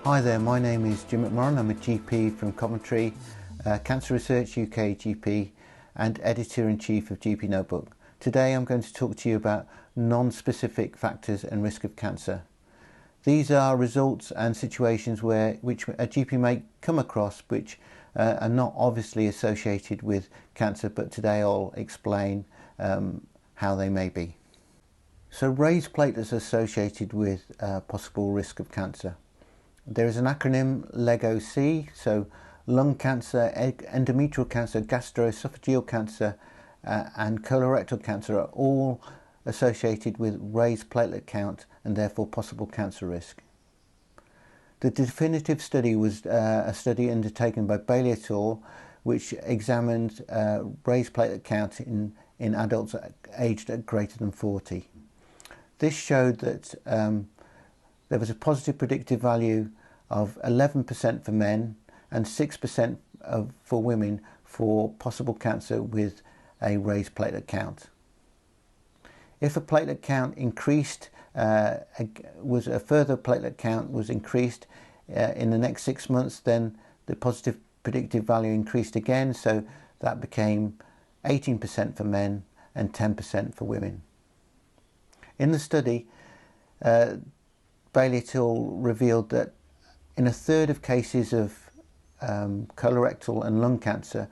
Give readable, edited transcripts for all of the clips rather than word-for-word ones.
Hi there, my name is Jim McMorran. I'm a GP from Coventry, Cancer Research UK GP and Editor-in-Chief of GPnotebook. Today I'm going to talk to you about non-specific factors and risk of cancer. These are results and situations which a GP may come across which are not obviously associated with cancer, but today I'll explain how they may be. So raised platelets are associated with possible risk of cancer. There is an acronym LEGO-C, so lung cancer, endometrial cancer, gastroesophageal cancer and colorectal cancer are all associated with raised platelet count and therefore possible cancer risk. The definitive study was a study undertaken by Bailey et al., which examined raised platelet count in adults aged at greater than 40. This showed that there was a positive predictive value of 11% for men and 6% for women for possible cancer with a raised platelet count. If a platelet count increased, a further platelet count was increased in the next 6 months, then the positive predictive value increased again, so that became 18% for men and 10% for women. In the study, Bailey et al. Revealed that in a third of cases of colorectal and lung cancer,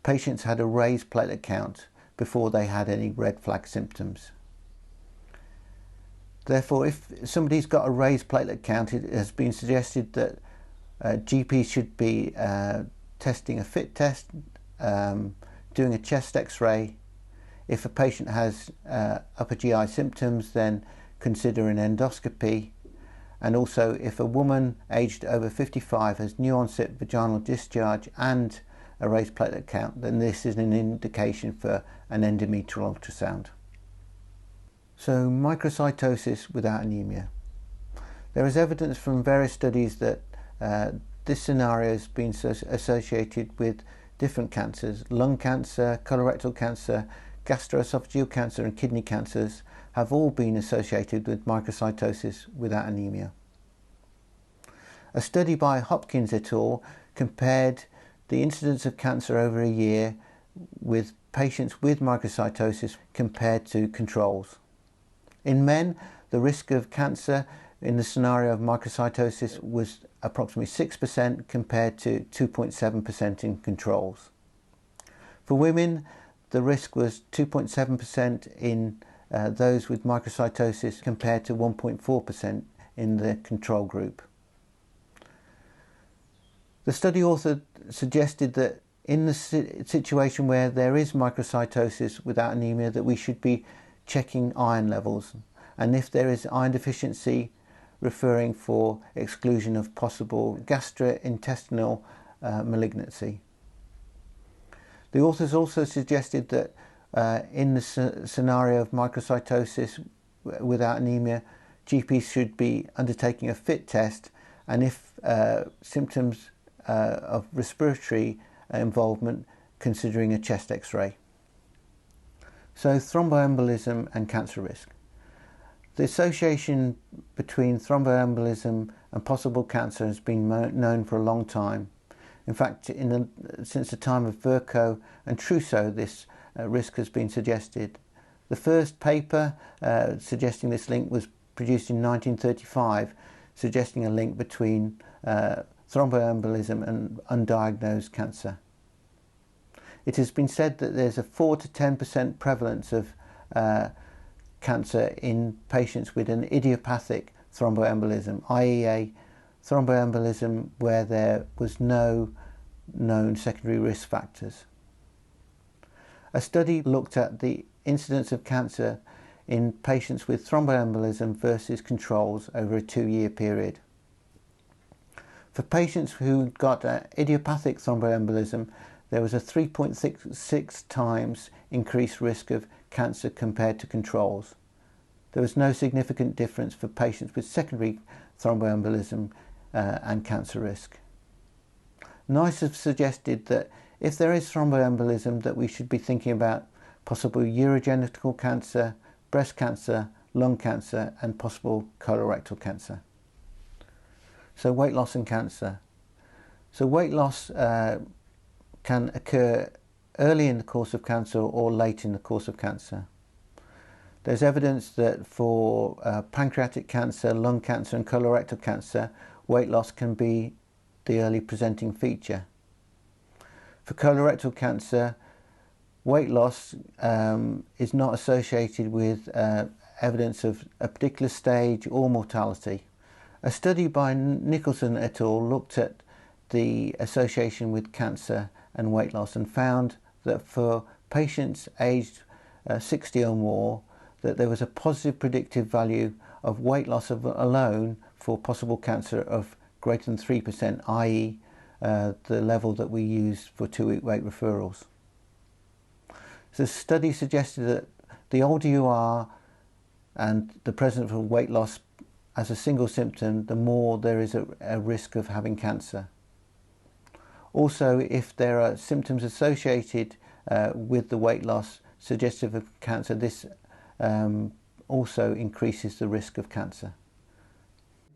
patients had a raised platelet count before they had any red flag symptoms. Therefore, if somebody's got a raised platelet count, it has been suggested that GPs should be testing a fit test, doing a chest x-ray. If a patient has upper GI symptoms, then consider an endoscopy. And also, if a woman aged over 55 has new onset vaginal discharge and a raised platelet count, then this is an indication for an endometrial ultrasound. So, microcytosis without anemia. There is evidence from various studies that this scenario has been associated with different cancers. Lung cancer, colorectal cancer, gastroesophageal cancer and kidney cancers have all been associated with microcytosis without anemia. A study by Hopkins et al. Compared the incidence of cancer over a year with patients with microcytosis compared to controls. In men, the risk of cancer in the scenario of microcytosis was approximately 6% compared to 2.7% in controls. For women, the risk was 2.7% in those with microcytosis compared to 1.4% in the control group. The study author suggested that in the situation where there is microcytosis without anemia, that we should be checking iron levels, and if there is iron deficiency, referring for exclusion of possible gastrointestinal malignancy. The authors also suggested that in the scenario of microcytosis without anemia, GPs should be undertaking a fit test, and if symptoms of respiratory involvement, considering a chest x-ray. So, thromboembolism and cancer risk. The association between thromboembolism and possible cancer has been known for a long time. In fact, since the time of Virchow and Trousseau, this risk has been suggested. The first paper suggesting this link was produced in 1935, suggesting a link between thromboembolism and undiagnosed cancer. It has been said that there's a 4 to 10% prevalence of cancer in patients with an idiopathic thromboembolism, i.e. a thromboembolism where there was no known secondary risk factors. A study looked at the incidence of cancer in patients with thromboembolism versus controls over a 2-year period. For patients who got idiopathic thromboembolism, there was a 3.66 times increased risk of cancer compared to controls. There was no significant difference for patients with secondary thromboembolism and cancer risk. NICE have suggested that if there is thromboembolism, that we should be thinking about possible urogenital cancer, breast cancer, lung cancer and possible colorectal cancer. So weight loss and cancer. So weight loss can occur early in the course of cancer or late in the course of cancer. There's evidence that for pancreatic cancer, lung cancer and colorectal cancer, weight loss can be the early presenting feature. For colorectal cancer, weight loss is not associated with evidence of a particular stage or mortality. A study by Nicholson et al. Looked at the association with cancer and weight loss and found that for patients aged 60 or more, that there was a positive predictive value of weight loss alone for possible cancer of greater than 3%, i.e. The level that we use for 2-week weight referrals. So the study suggested that the older you are and the presence of weight loss as a single symptom, the more there is a risk of having cancer. Also, if there are symptoms associated with the weight loss suggestive of cancer, this also increases the risk of cancer.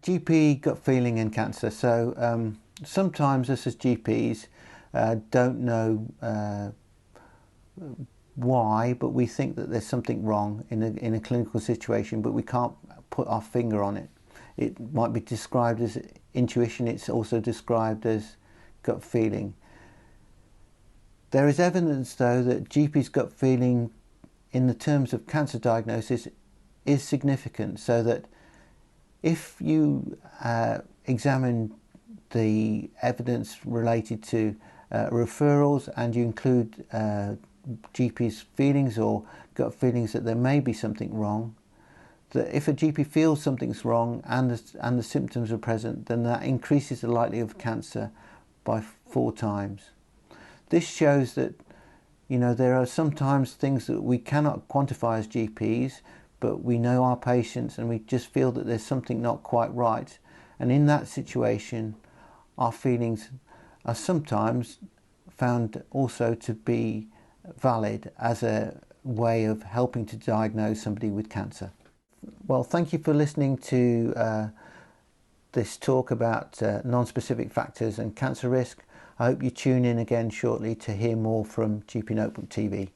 GP gut feeling in cancer. So sometimes us as GPs don't know why, but we think that there's something wrong in a clinical situation, but we can't put our finger on it. It might be described as intuition, it's also described as gut feeling. There is evidence though that GP's gut feeling in the terms of cancer diagnosis is significant, so that if you examine the evidence related to referrals and you include GP's feelings or gut feelings that there may be something wrong, that if a GP feels something's wrong and the symptoms are present, then that increases the likelihood of cancer by 4 times. This shows that, you know, there are sometimes things that we cannot quantify as GPs, but we know our patients and we just feel that there's something not quite right. And in that situation, our feelings are sometimes found also to be valid as a way of helping to diagnose somebody with cancer. Well, thank you for listening to this talk about non-specific factors and cancer risk. I hope you tune in again shortly to hear more from GP Notebook TV.